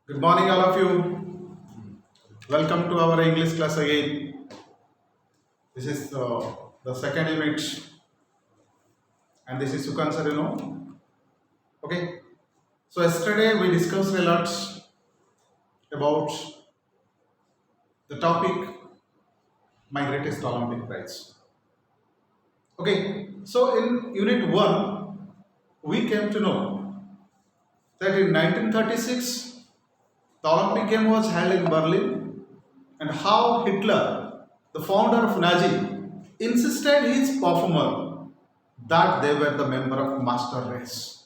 Good morning, all of you. Welcome to our English class again. This is the second image, and this is SUKANTA. Okay. So yesterday we discussed a lot about the topic my greatest Olympic prize. Okay. So in Unit One, we came to know that in 1936 the Olympic game was held in Berlin, and how Hitler, the founder of Nazi, insisted his performer that they were the member of master race.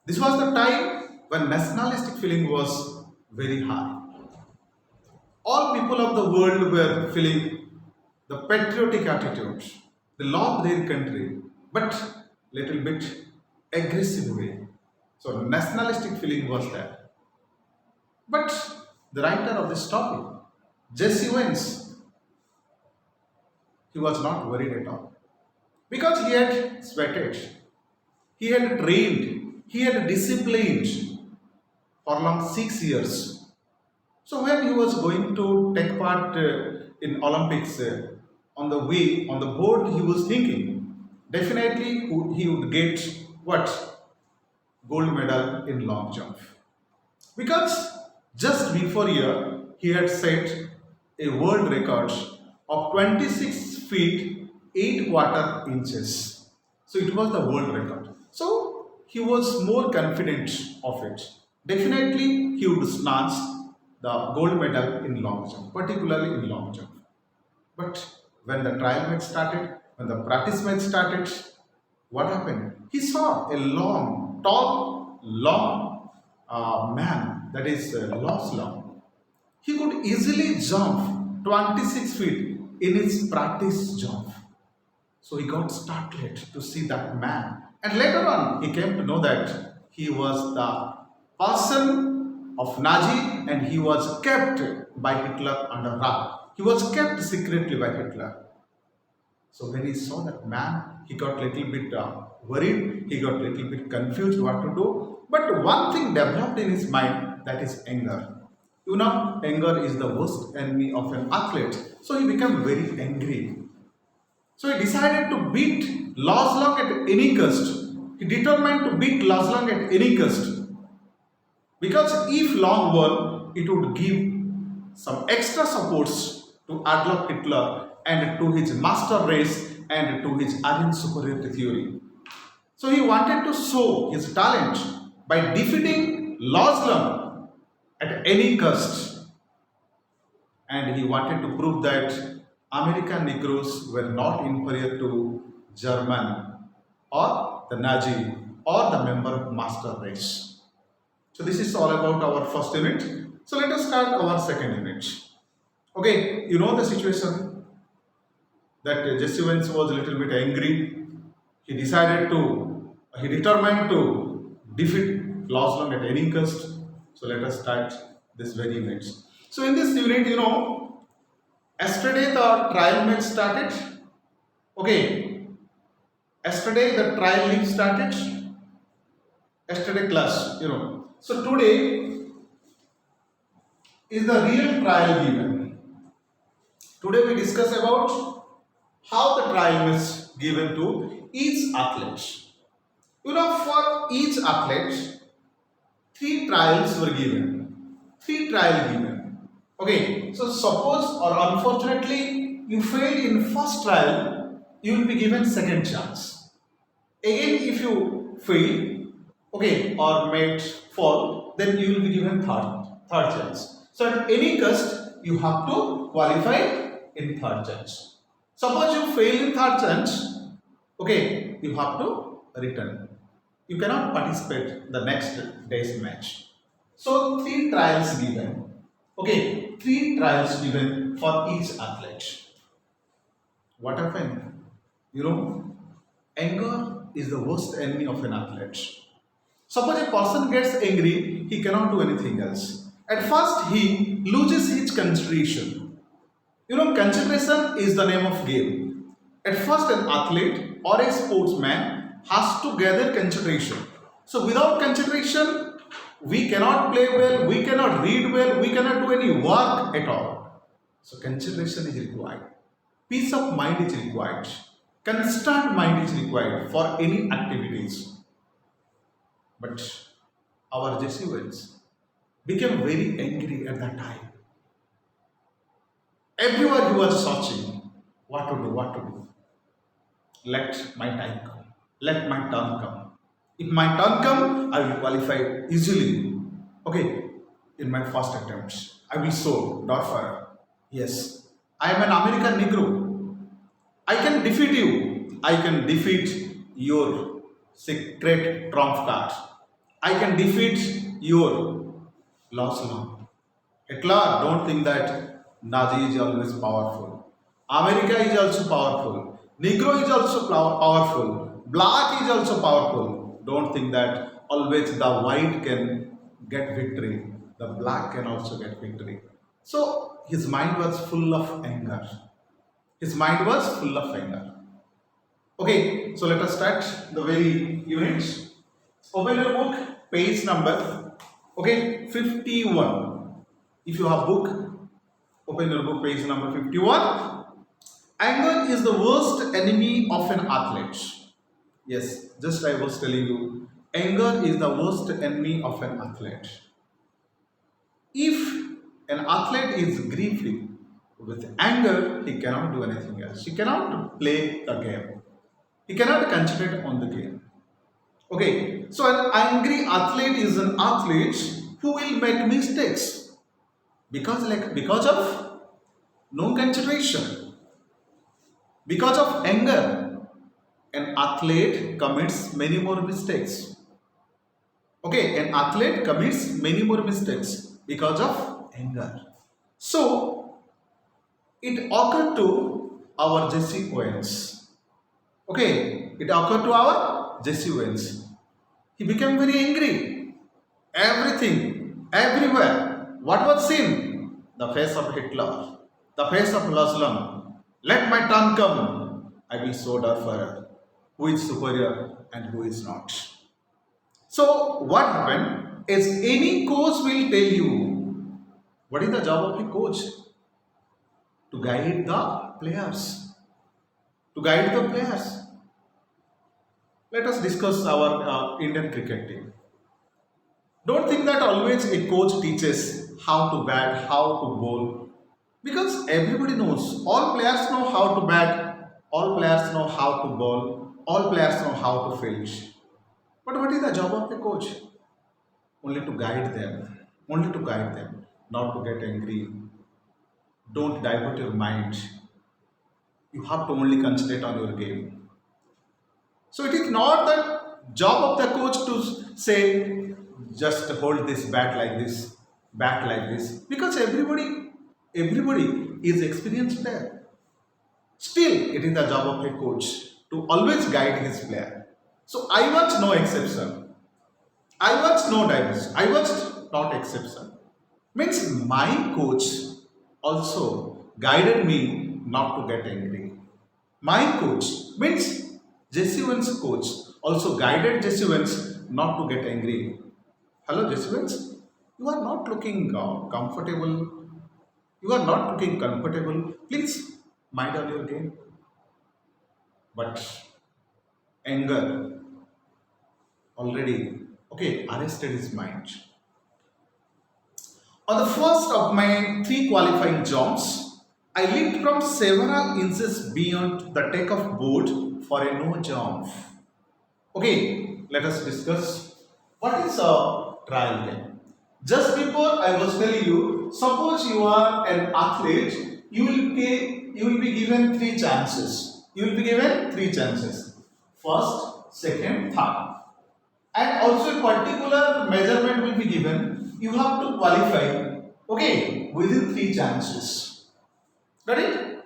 This was the time when nationalistic feeling was very high. All people of the world were feeling the patriotic attitude. They loved their country, but little bit aggressive way. So nationalistic feeling was there. But the writer of this topic, Jesse Owens, he was not worried at all. Because he had sweated, he had trained, he had disciplined for long 6 years. So when he was going to take part in Olympics, on the way, on the board, he was thinking, definitely he would get what? Gold medal in long jump. Because just before a year, he had set a world record of 26 feet 8 quarter inches. So it was the world record. So he was more confident of it. Definitely he would snatch the gold medal in long jump, particularly in long jump. But when the trial match started, when the practice match started, what happened? He saw a long, tall, long man, that is Loss long. He could easily jump 26 feet in his practice jump. So he got startled to see that man. And later on, he came to know that he was the person of Nazi and he was kept by Hitler under wrap. He was kept secretly by Hitler. So when he saw that man, he got little bit worried, he got little bit confused what to do. But one thing developed in his mind, that is anger. You know, anger is the worst enemy of an athlete. So he became very angry. So he decided to beat Loss Long at any cost. He determined to beat Loss Long at any cost. Because if Long won, it would give some extra supports to Adolf Hitler and to his master race and to his Aryan superiority theory. So he wanted to show his talent by defeating Loss Long at any cost. And he wanted to prove that American Negroes were not inferior to German or the Nazi or the member of master race. So this is all about our first unit. So let us start our second unit. Okay, you know the situation that Jesse Owens was a little bit angry. He determined to defeat Loss Long at any cost. So let us start this very unit. So in this unit, you know, yesterday the trial match started. Okay, yesterday the trial league started. Yesterday class, you know. So today is the real trial given. Today we discuss about how the trial is given to each athlete. You know, for each athlete, 3 trials were given. 3 trials given. Okay, so suppose or unfortunately you failed in first trial, you will be given second chance. Again, if you fail, okay, or made fall, then you will be given third chance. So at any cost, you have to qualify in third chance. Suppose you fail in third chance, okay, you have to return. You cannot participate the next day's match. So 3 trials given. Okay, 3 trials given for each athlete. What happened? You know, anger is the worst enemy of an athlete. Suppose a person gets angry, he cannot do anything else. At first, he loses his concentration. You know, concentration is the name of game. At first, an athlete or a sportsman has to gather concentration. So without concentration, we cannot play well, we cannot cannot read well, we cannot do any work at all. So concentration is required. Peace of mind is required. Constant mind is required for any activities. But our Jesse Owens became very angry at that time. Everywhere he was searching what to do, what to do. Let my time come. Let my turn come. If my turn come, I will qualify easily. Okay, in my first attempts, I will show Dorfer. Yes, I am an American Negro. I can defeat you. I can defeat your secret trump card. I can defeat your lost law. Hitler, don't think that Nazi is always powerful. America is also powerful. Negro is also powerful. Black is also powerful. Don't think that always the white can get victory. The black can also get victory. So his mind was full of anger. His mind was full of anger. Okay, so let us start the very units. Open your book, page number, okay, 51. If you have book, open your book, page number 51. Anger is the worst enemy of an athlete. Yes, just I was telling you, anger is the worst enemy of an athlete. If an athlete is grieved with anger, he cannot do anything else. He cannot play the game. He cannot concentrate on the game. Okay, so an angry athlete is an athlete who will make mistakes because of no concentration, because of anger. An athlete commits many more mistakes. Okay, an athlete commits many more mistakes because of anger. So it occurred to our Jesse Owens. Okay, it occurred to our Jesse Owens. He became very angry. Everything, everywhere. What was seen? The face of Hitler, the face of Muslim. Let my turn come. I will show Dorfer who is superior and who is not. So what happened is any coach will tell you what is the job of a coach? To guide the players. To guide the players. Let us discuss our Indian cricket team. Don't think that always a coach teaches how to bat, how to bowl. Because everybody knows, all players know how to bat, all players know how to bowl, all players know how to field. But what is the job of a coach? Only to guide them. Only to guide them. Not to get angry. Don't divert your mind. You have to only concentrate on your game. So it is not the job of the coach to say, just hold this bat like this, because everybody is experienced there. Still, it is the job of a coach to always guide his player. So I was no exception. I was no diverse. I was not exception. Means my coach also guided me not to get angry. My coach means Jesse Owens' coach also guided Jesse Owens not to get angry. Hello Jesse Owens, you are not looking comfortable. You are not looking comfortable. Please mind on your game. But anger already arrested his mind. On the first of my 3 qualifying jumps, I leaped from several inches beyond the takeoff board for a no jump. Okay, let us discuss what is a trial game. Just before I was telling you, suppose you are an athlete, you will be given 3 chances. You will be given 3 chances. First, second, third. And also a particular measurement will be given. You have to qualify, within 3 chances. Got it?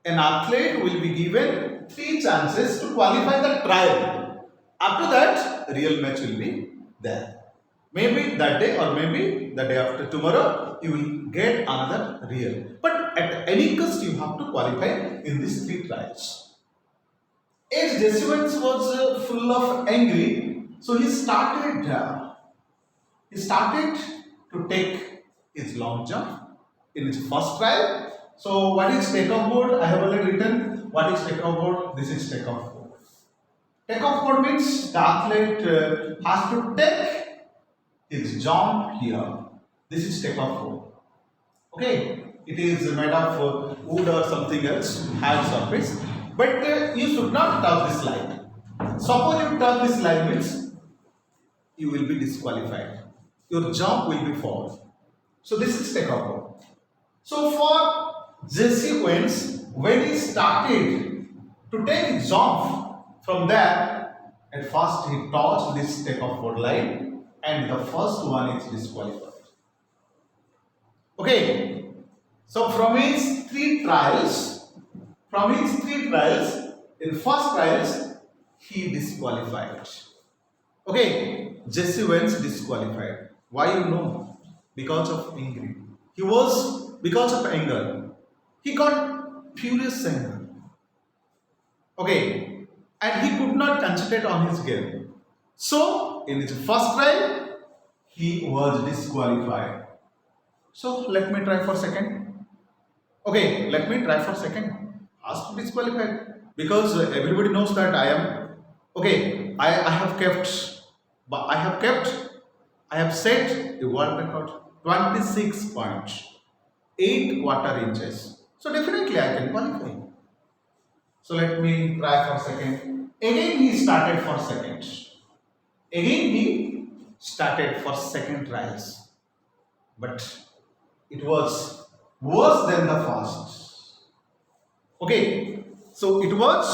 An athlete will be given 3 chances to qualify the trial. After that, real match will be there. Maybe that day or maybe the day after tomorrow, you will get another real. But at any cost, you have to qualify in these 3 trials. As Jesse Owens was full of angry, so he started to take his long jump in his first trial. So what is takeoff board? I have already written. What is takeoff board? This is takeoff board. Takeoff board means the athlete has to take his jump here. This is takeoff board. Okay, it is made of wood or something else, hard surface. But you should not touch this line. Suppose you touch this line means you will be disqualified. Your jump will be false. So this is takeoff board. So for Jesse Owens, when he started to take his jump from there, at first he touched this takeoff board line and the first one is disqualified. Okay, so from his three trials, in first trials, he disqualified. Okay, Jesse Owens disqualified. Why you know? Because of anger. Because of anger. He got furious anger. Okay, and he could not concentrate on his game. So, in his first trial, he was disqualified. So, let me try for second. Okay, let me try for second. Asked disqualified. Because everybody knows that I am. Okay, I have set the world record 26.8 quarter inches. So definitely I can qualify. So let me try for second. Again he started for second. Trials. But it was worse than the first. Okay, so it was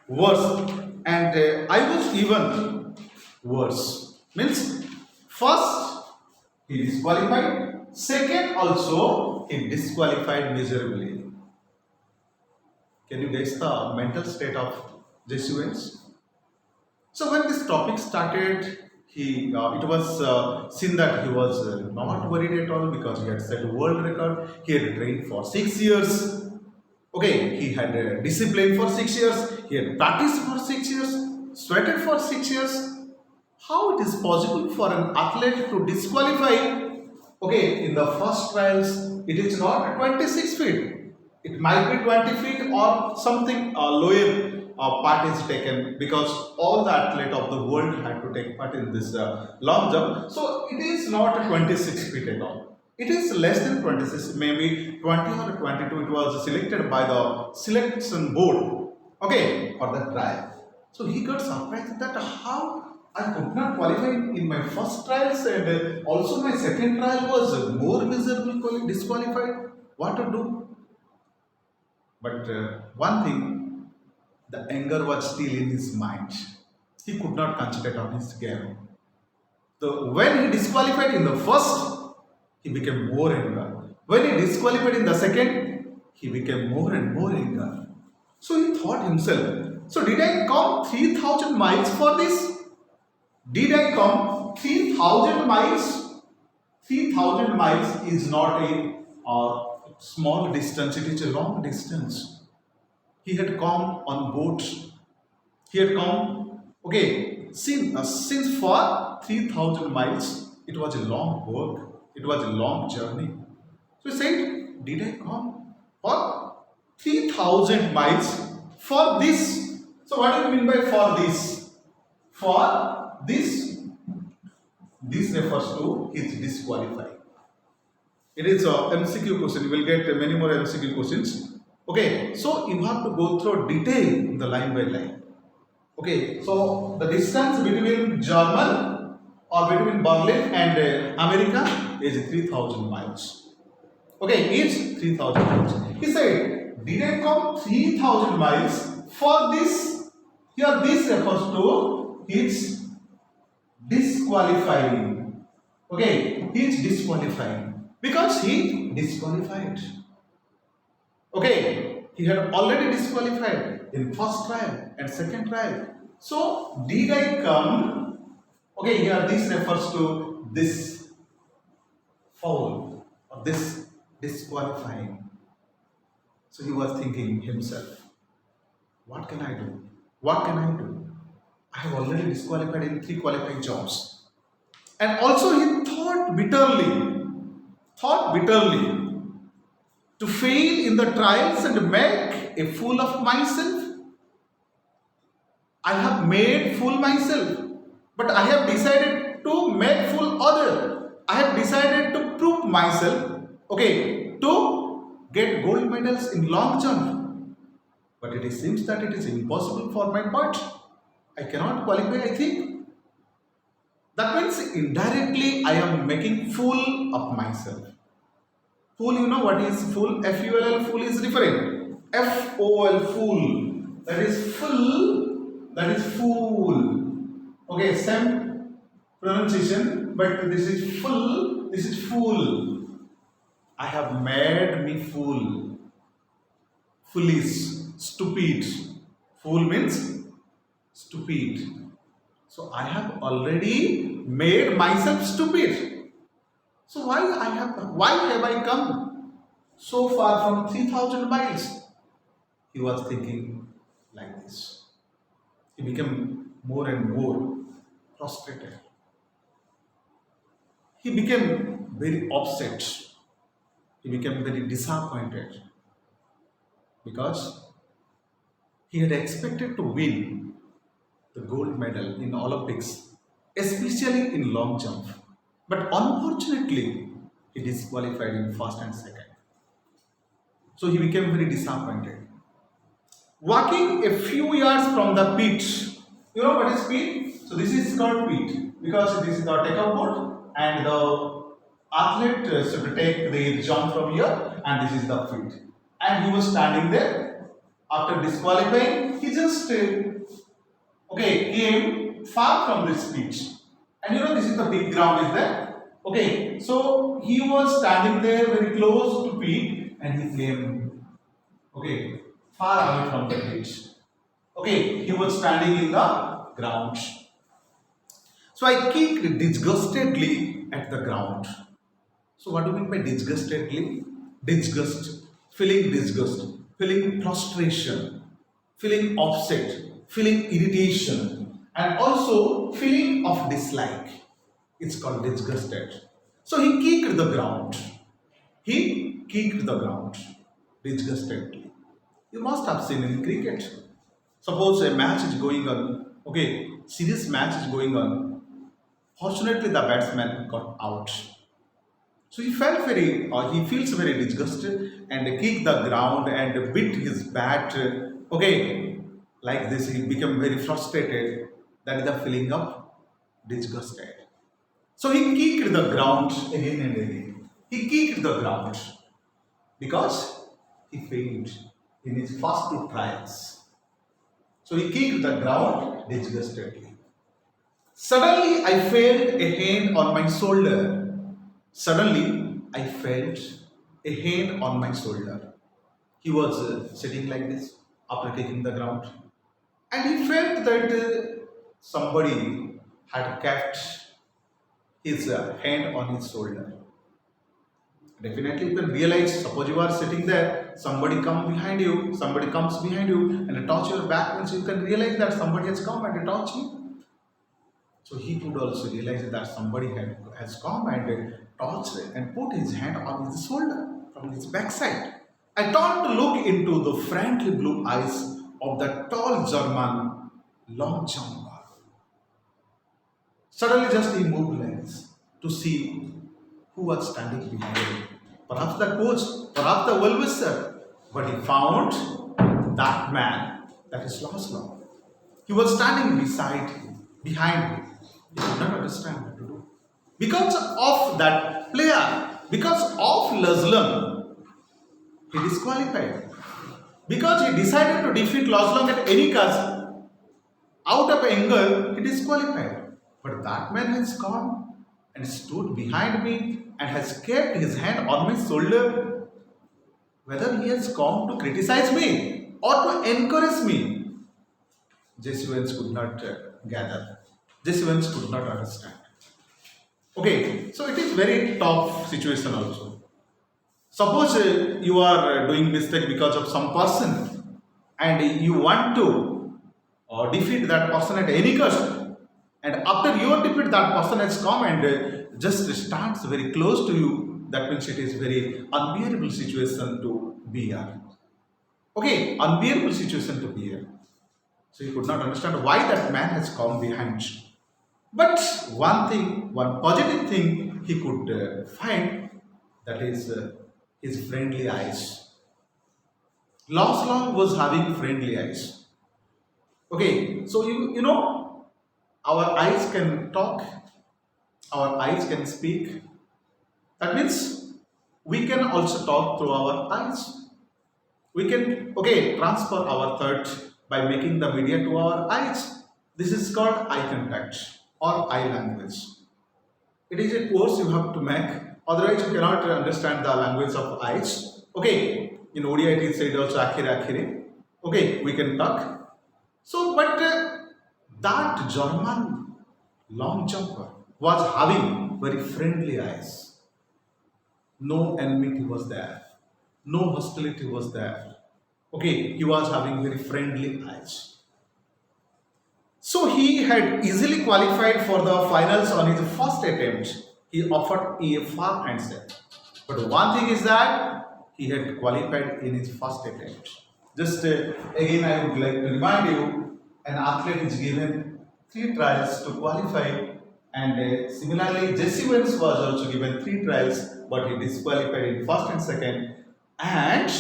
worse and I was even worse. Means first he disqualified, second also he disqualified miserably. Can you guess the mental state of Jesse Owens? So when this topic started, it was seen that he was not worried at all because he had set a world record. He had trained for 6 years. Okay, he had discipline for 6 years. He had practiced for 6 years, sweated for 6 years. How it is possible for an athlete to disqualify? Okay, in the first trials, it is not 26 feet. It might be 20 feet or something lower part is taken because all the athletes of the world had to take part in this long jump. So it is not 26 feet at all. It is less than 26, maybe 20 or 22. It was selected by the selection board, okay, for the trial. So he got surprised that how I could not qualify in my first trials and also my second trial was more miserably disqualified. What to do? But one thing, the anger was still in his mind. He could not concentrate on his game. So when he disqualified in the first, he became more anger. When he disqualified in the second, he became more and more anger. So he thought himself, so did I come 3,000 miles for this? Did I come 3,000 miles? 3,000 miles is not a small distance, it is a long distance. He had come on boat. He had come, okay, since for 3,000 miles, it was a long work. It was a long journey. So he said, did I come for 3,000 miles for this? So what do you mean by for this? For this refers to his disqualified. It is a MCQ question. You will get many more MCQ questions. Okay, so you have to go through detail the line by line. Okay, so the distance between Germany or between Berlin and America is 3,000 miles. Okay, is 3,000 miles. He said, did I come 3,000 miles for this? Here this refers to his disqualifying. Okay, he is disqualifying because he disqualified. Okay, he had already disqualified in first trial and second trial. So, did I come? Okay, here this refers to this foul or this disqualifying. So, he was thinking himself, what can I do? What can I do? I have already disqualified in 3 qualifying jobs. And also he thought thought bitterly to fail in the trials and make a fool of myself. I have made fool myself, but I have decided to make fool other. I have decided to prove myself, okay, to get gold medals in long jump. But it seems that it is impossible for my part. I cannot qualify, I think. That means indirectly I am making fool of myself. Fool, you know what is fool? F-U-L-L, fool is referring. F-O-L, fool. That is full, that is fool. Okay, same pronunciation, but this is full, this is fool. I have made me fool. Foolish, stupid. Fool means stupid. So I have already made myself stupid. So why have I come so far from 3,000 miles? He was thinking like this. He became more and more frustrated. He became very upset. He became very disappointed because he had expected to win the gold medal in Olympics, especially in long jump. But unfortunately, he disqualified in first and second. So he became very disappointed. Walking a few yards from the pit, you know what is pit? So this is called pit because this is the takeoff board and the athlete should take the jump from here and this is the pit. And he was standing there. After disqualifying, he just came far from this pitch. And you know this is the big ground is there. Okay, so he was standing there very close to pit and he came far away from the pitch. Okay, he was standing in the ground. So I kicked disgustedly at the ground. So what do you mean by disgustedly? Disgust, feeling frustration, feeling upset, feeling irritation, and also feeling of dislike. It's called disgusted. So he kicked the ground. He kicked the ground disgustedly. You must have seen in cricket. Suppose a match is going on. Okay, serious match is going on. Fortunately, the batsman got out. So he feels very disgusted and kicked the ground and beat his bat. Okay, like this, he became very frustrated. That is the feeling of disgusted. So he kicked the ground again and again. He kicked the ground because he failed in his first two trials. So he kicked the ground disgustedly. Suddenly I felt a hand on my shoulder. Suddenly I felt a hand on my shoulder. He was sitting like this after kicking the ground. And he felt that somebody had kept his hand on his shoulder. Definitely you can realize, suppose you are sitting there, somebody comes behind you and touch your back, means you can realize that somebody has come and touched you. So he could also realize that somebody has come and touched and put his hand on his shoulder from his backside. I turned to look into the friendly blue eyes of the tall German long jumper. Suddenly just he moved like this to see who was standing behind him. Perhaps the coach, perhaps the well-wisher. But he found that man, that is Laszlo. He was standing behind him. He could not understand what to do. Because of that player, because of Laszlo, he disqualified. Because he decided to defeat Laszlo at any cost, out of anger, he disqualified. But that man has gone and stood behind me and has kept his hand on my shoulder. Whether he has come to criticize me or to encourage me, Jesse Owens could not gather. Jesse Owens could not understand. Okay, so it is very tough situation also. Suppose you are doing mistake because of some person and you want to defeat that person at any cost. And after your defeat, that person has come and just stands very close to you, that means it is very unbearable situation to bear. Okay, unbearable situation to bear. So he could not understand why that man has come behind. But one thing, one positive thing he could find, that is his friendly eyes. Lancelot was having friendly eyes. Okay, so you know, our eyes can talk, our eyes can speak. That means we can also talk through our eyes. We can, okay, transfer our thought by making the media to our eyes. This is called eye contact or eye language. It is a course you have to make, otherwise you cannot understand the language of eyes. Okay, in Odia it is said also akhire akhire. Okay, we can talk. So, but that German long jumper was having very friendly eyes. No enmity was there. No hostility was there. Okay, he was having very friendly eyes. So he had easily qualified for the finals on his first attempt. He offered a firm handshake. But one thing is that he had qualified in his first attempt. Just again, I would like to remind you, an athlete is given 3 trials to qualify, and similarly, Jesse Owens was also given 3 trials, but he disqualified in first and second. And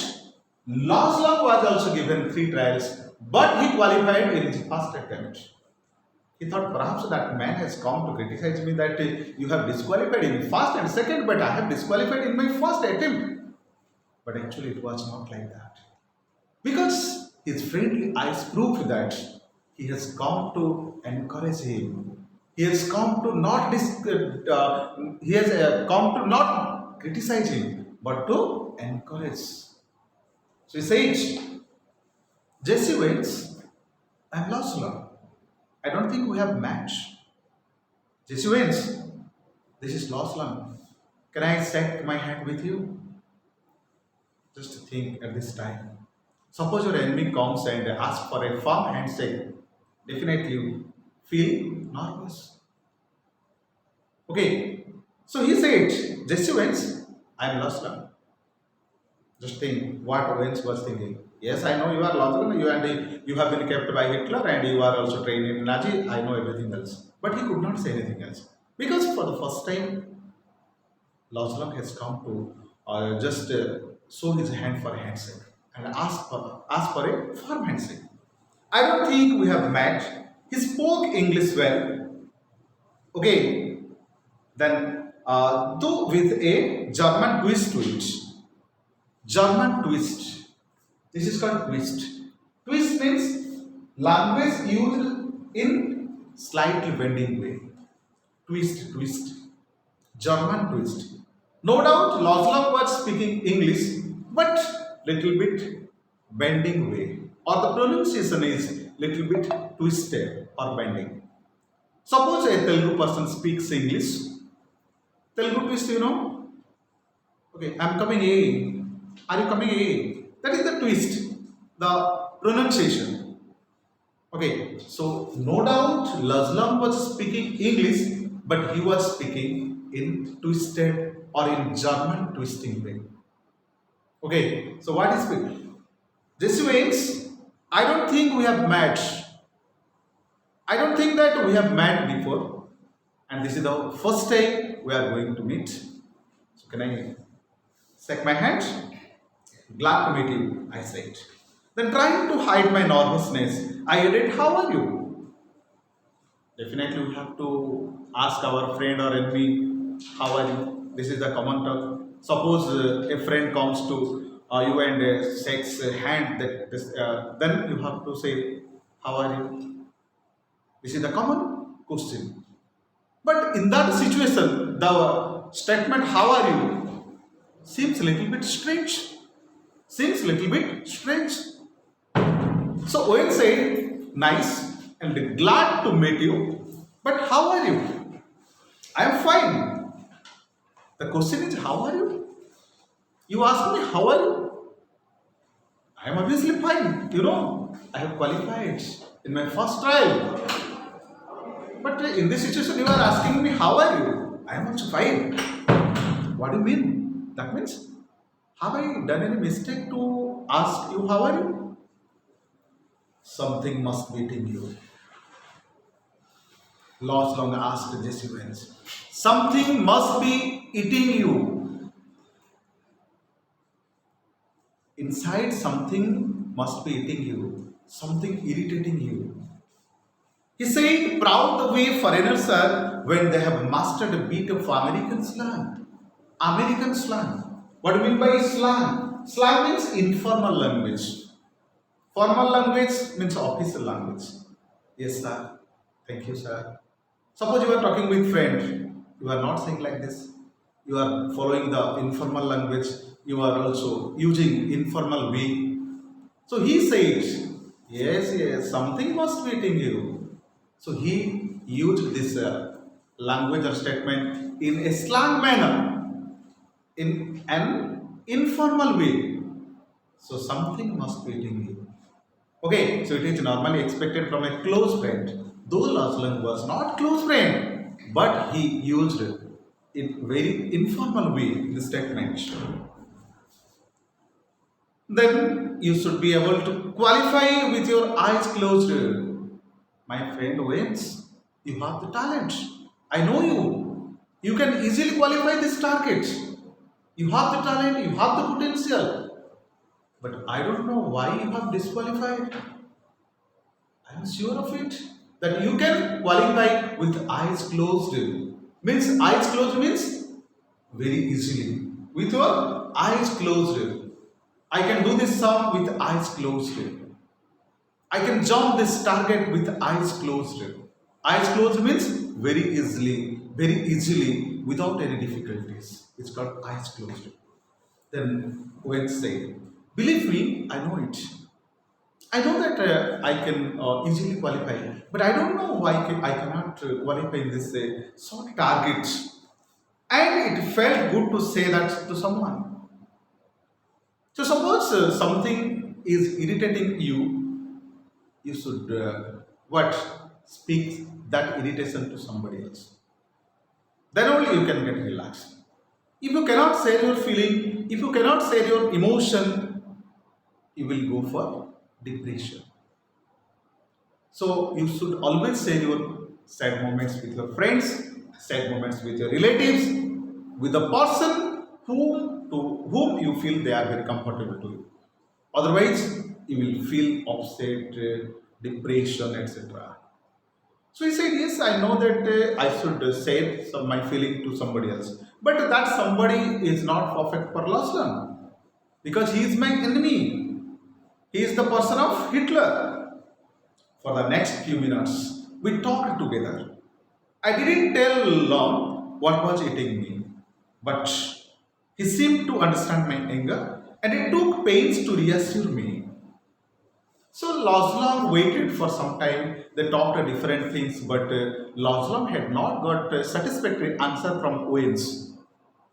Lancelot was also given 3 trials, but he qualified in his first attempt. He thought perhaps that man has come to criticize me that you have disqualified in first and second, but I have disqualified in my first attempt. But actually it was not like that. Because his friendly eyes proved that he has come to encourage him. He has come to not come to not criticize him, but to encourage. So he said, Jesse Owens, I am Lancelot. I don't think we have matched. Jesse Owens, this is Lancelot. Can I shake my hand with you? Just think at this time. Suppose your enemy comes and asks for a firm handshake. Definitely you feel nervous. Okay. So he said, Jesse Owens, I am Lancelot. Just think what Owens was thinking. Yes, I know you are Lancelot, you have been kept by Hitler and you are also trained in Nazi. I know everything else. But he could not say anything else. Because for the first time, Lancelot has come to just show his hand for a handshake and ask for a firm handshake. I don't think we have met. He spoke English well. Okay, then though with a German twist to it. German twist. This is called twist. Twist means language used in slightly bending way. Twist. German twist. No doubt Lancelot was speaking English, but little bit bending way. Or the pronunciation is little bit twisted or bending. Suppose a Telugu person speaks English. Telugu twist, you know. Okay, I am coming A. Are you coming A? That is the twist, the pronunciation. Okay, so no doubt Lancelot was speaking English, but he was speaking in twisted or in German twisting way. Okay, so what is it? Jesse Owens, I don't think we have met. I don't think that we have met before, and this is the first time we are going to meet. So can I shake my hand? Glad to meet you, I said. Then trying to hide my nervousness, I added, how are you? Definitely we have to ask our friend or enemy, how are you? This is the common talk. Suppose a friend comes to you and shakes a hand, then you have to say, how are you? This is the common question. But in that situation, the statement, how are you, seems a little bit strange. So Owen said, nice and glad to meet you, but how are you? I am fine. The question is, how are you? You ask me, how are you? I am obviously fine. You know, I have qualified in my first trial. But in this situation, you are asking me, how are you? I am also fine. What do you mean? That means, have I done any mistake to ask you how are you? Something must be eating you. Lost long asked Jesse Owens. Something must be eating you. Inside something must be eating you. Something irritating you. He said, proud the way foreigners are when they have mastered a bit of American slang. American slang. What do you mean by slang? Slang means informal language. Formal language means official language. Yes, sir. Thank you, sir. Suppose you are talking with friend, you are not saying like this. You are following the informal language. You are also using informal way. So he said, yes, yes, something must be eating you. So he used this language or statement in a slang manner, in an informal way. So something must be eating you. Okay, so it is normally expected from a close friend. Though Laszlo was not close friend, but he used it in very informal way the statement. Then you should be able to qualify with your eyes closed. My friend Wins, you have the talent. I know you. You can easily qualify this target. You have the talent, you have the potential. But I don't know why you have disqualified. I am sure of it that you can qualify with eyes closed. Means eyes closed means very easily. With your eyes closed. I can do this sum with eyes closed. I can jump this target with eyes closed. Eyes closed means very easily, without any difficulties. It's called eyes closed. Then when say, believe me, I know it. I know that I can easily qualify, but I don't know why I cannot qualify in this short target. And it felt good to say that to someone. So suppose something is irritating you, you should what speak that irritation to somebody else. Then only you can get relaxed. If you cannot share your feeling, if you cannot share your emotion, you will go for depression. So you should always share your sad moments with your friends, sad moments with your relatives, with the person whom you feel they are very comfortable to you. Otherwise, you will feel upset, depression, etc. So he said, yes, I know that I should say my feeling to somebody else. But that somebody is not perfect for Laszlo. Because he is my enemy. He is the person of Hitler. For the next few minutes, we talked together. I didn't tell long what was eating me. But he seemed to understand my anger and he took pains to reassure me. So Laszlo waited for some time. They talked different things, but Laszlo had not got a satisfactory answer from Owens.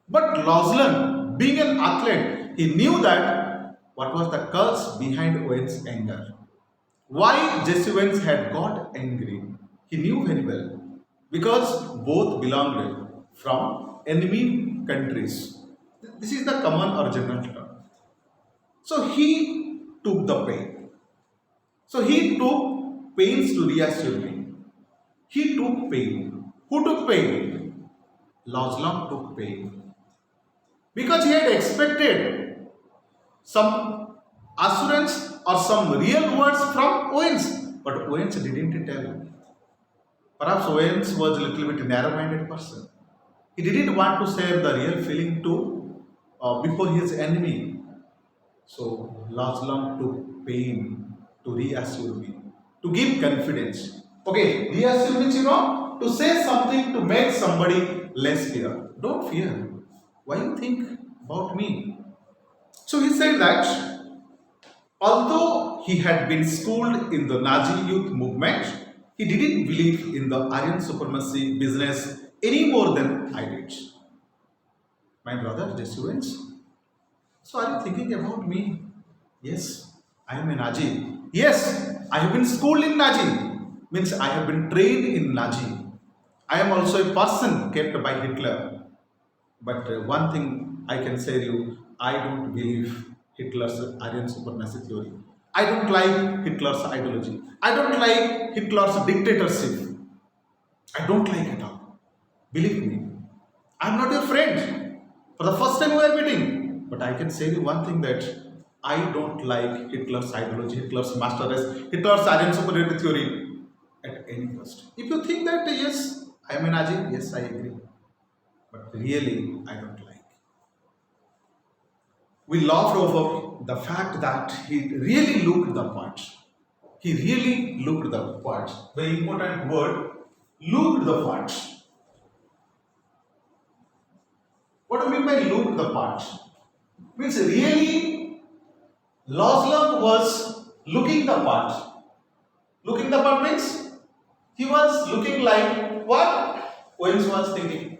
But Laszlo, being an athlete, he knew that what was the cause behind Owens' anger. Why Jesse Owens had got angry, he knew very well. Because both belonged from enemy countries. This is the common or general term. So he took the pain. So he took pains to reassure me. He took pain. Who took pain? Laszlo took pain. Because he had expected some assurance or some real words from Owens. But Owens didn't tell. Perhaps Owens was a little bit narrow-minded person. He didn't want to share the real feeling to before his enemy. So Laszlo took pain to reassure me, to give confidence. Okay, reassure means to say something to make somebody less fear. Don't fear. Why you think about me? So he said that although he had been schooled in the Nazi youth movement, he didn't believe in the Aryan supremacy business any more than I did. My brother, Jesse Owens. So are you thinking about me? Yes, I am a Nazi. Yes, I have been schooled in Nazi. Means I have been trained in Nazi. I am also a person kept by Hitler. But one thing I can say to you, I don't believe Hitler's Aryan supremacy theory. I don't like Hitler's ideology. I don't like Hitler's dictatorship. I don't like it all. Believe me, I'm not your friend. For the first time we are meeting. But I can say you one thing that I don't like Hitler's ideology, Hitler's master race, Hitler's Aryan superiority theory at any cost. If you think that yes, I am a Nazi, yes, I agree. But really, I don't like. We laughed over the fact that he really looked the part. He really looked the part. Very important word, looked the part. What do you mean by looked the part? Means really, Loslam was looking the part. Looking the part means he was looking like what Owens was thinking.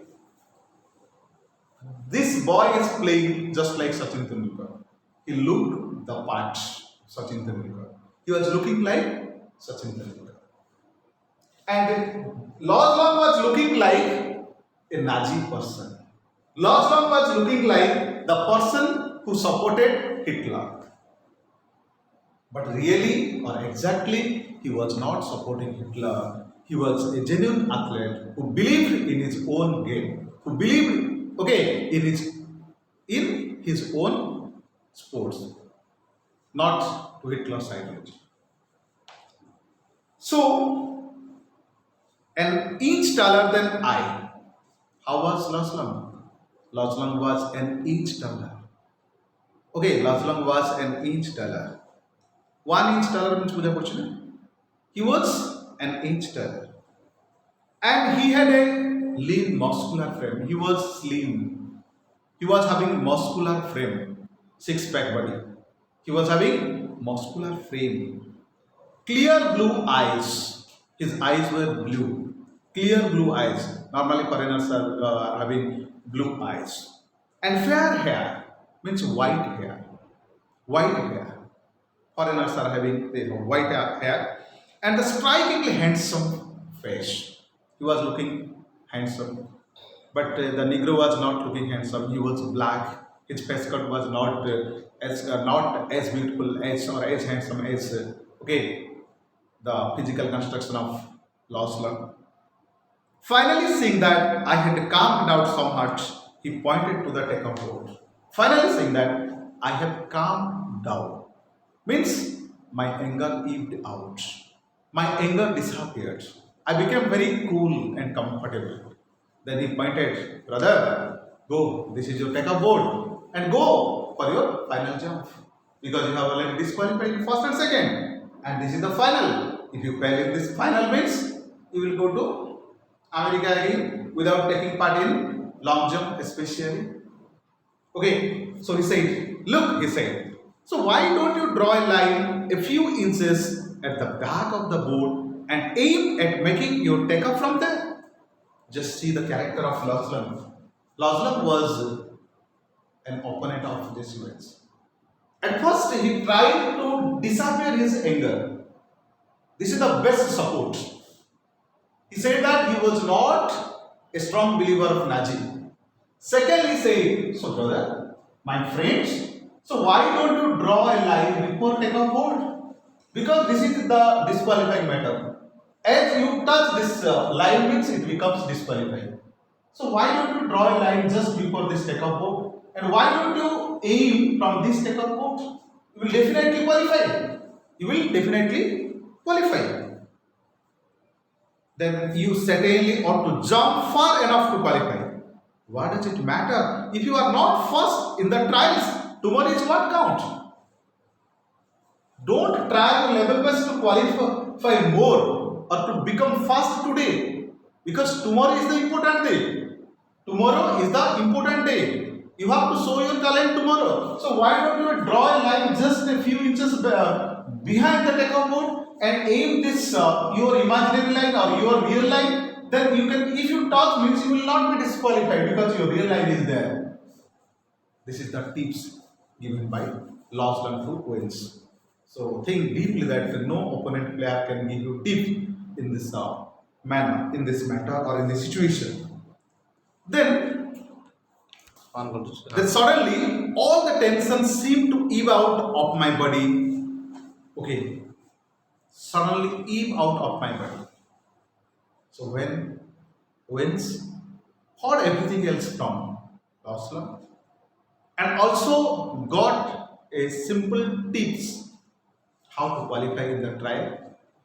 This boy is playing just like Sachin Tendulkar. He looked the part Sachin Tendulkar. He was looking like Sachin Tendulkar. And Loslam was looking like a Nazi person. Loslam was looking like the person who supported Hitler. But really or exactly, he was not supporting Hitler. He was a genuine athlete who believed in his own game, who believed in his own sports, not to Hitler's ideology. So, an inch taller than I. How was Loslam? Loslam was an inch taller. Okay, Loslam was an inch taller. 1 inch taller means Puja Porchuna. He was an inch taller. And he had a lean muscular frame. He was slim. He was having muscular frame. Six-pack body. He was having muscular frame. Clear blue eyes. His eyes were blue. Clear blue eyes. Normally foreigners are having blue eyes. And fair hair means white hair. White hair. Foreigners are having white hair. And the strikingly handsome face. He was looking handsome. But the Negro was not looking handsome. He was black. His face cut was not as beautiful as or as handsome as the physical construction of Loslam. Finally, seeing that I had calmed down somewhat, he pointed to the takeoff board. Finally, saying that I have calmed down means my anger ebbed out. My anger disappeared. I became very cool and comfortable. Then he pointed, brother, go, this is your takeoff board and go for your final jump. Because you have already disqualified in first and second. And this is the final. If you fail in this final means, you will go to America again without taking part in long jump especially. Okay, so he said, look, he said, so why don't you draw a line a few inches at the back of the board and aim at making your takeoff from there? Just see the character of Loslam. Loslam was an opponent of Jesse Owens. At first, he tried to disappear his anger. This is the best support. He said that he was not a strong believer of Nazi. Secondly, he said, so brother, my friends, so why don't you draw a line before takeoff board? Because this is the disqualifying matter. As you touch this line means it becomes disqualifying. So why don't you draw a line just before this takeoff board? And why don't you aim from this takeoff board? You will definitely qualify. You will definitely qualify. Then you certainly ought to jump far enough to qualify. What does it matter? If you are not first in the trials, tomorrow is what count. Don't try your level best to qualify more or to become fast today. Because tomorrow is the important day. Tomorrow is the important day. You have to show your talent tomorrow. So why don't you draw a line just a few inches behind the takeoff board and aim this your imaginary line or your real line? Then you can, if you touch means you will not be disqualified because your real line is there. This is the tips given by Loslam to Owens. So think deeply that no opponent player can give you tip in this manner in this matter or in this situation. Then, then suddenly all the tension seemed to ebb out of my body. Okay, suddenly ebb out of my body. So when winds heard everything else from Aslam and also got a simple tips how to qualify in the trial.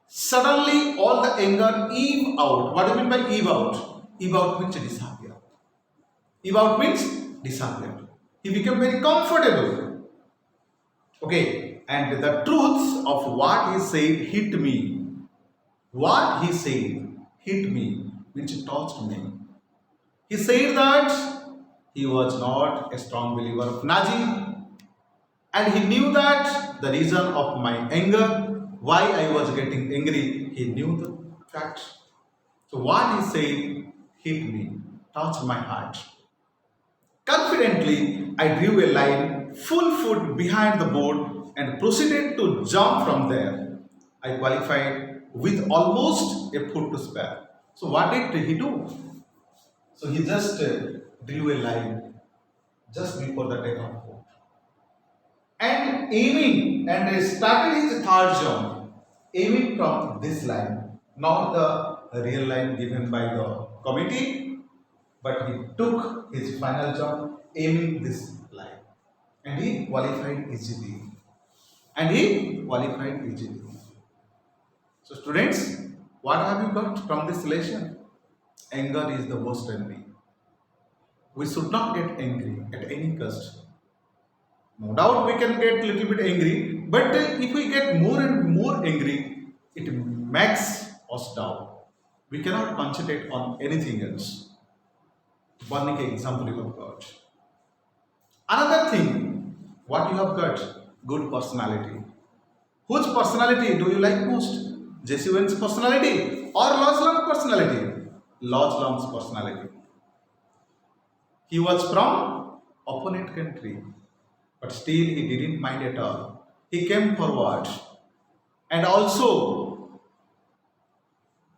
Suddenly all the anger ebb out. What do you mean by ebb out? Ebb out means disappear. Ebb out means disappear. He became very comfortable. Okay, and the truth of what he said hit me. What he said hit me, which touched me. He said that he was not a strong believer of Nazi, and he knew that the reason of my anger, why I was getting angry, he knew the fact. So what he said hit me, touched my heart. Confidently, I drew a line full foot behind the board and proceeded to jump from there. I qualified with almost a foot to spare. So what did he do? So he just drew a line just before the takeoff board and aiming and started his third jump, aiming from this line, not the real line given by the committee, but he took his final jump aiming this line and he qualified easily. And he qualified easily. So students, what have you got from this lesson? Anger is the worst enemy. We should not get angry at any cost. No doubt we can get a little bit angry, but if we get more and more angry, it makes us down. We cannot concentrate on anything else. One example you have got. Another thing, what you have got? Good personality. Whose personality do you like most? Jesse Owens' personality or Lodge Long's personality? Lodge Long's personality. He was from opponent country, but still he didn't mind at all. He came forward and also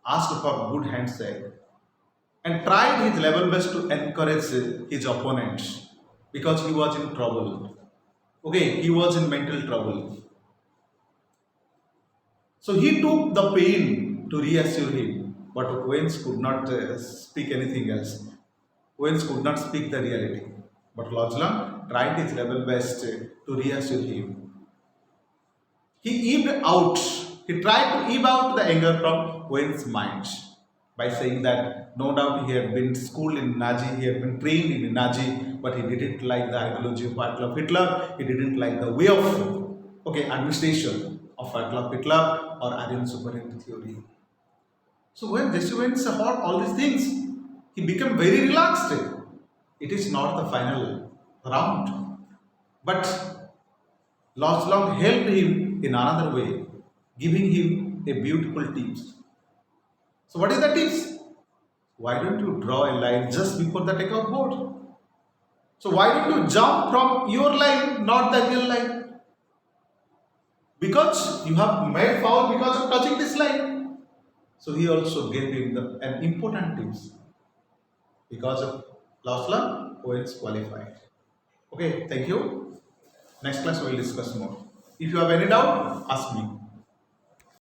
asked for good handshake and tried his level best to encourage his opponents because he was in trouble. Okay, he was in mental trouble. So he took the pain to reassure him, but Owens could not speak anything else. Owens could not speak the reality, but Lodgeland tried his level best to reassure him. He ebbed out. He tried to ebb out the anger from Owens' mind by saying that no doubt he had been schooled in Nazi, he had been trained in Nazi, but he didn't like the ideology of Adolf Hitler. He didn't like the way of administration of Adolf Hitler or Aryan superiority theory. So when Jesse Owens heard all these things, he became very relaxed. It is not the final round, but Lodge Long helped him in another way, giving him a beautiful tips. So what is the tips? Why don't you draw a line just before the takeoff board? So why don't you jump from your line, not the real line? Because you have made foul because of touching this line. So he also gave him an important tips. Because of Lodge Long, Owens qualified. Okay, thank you. Next class we will discuss more. If you have any doubt, ask me.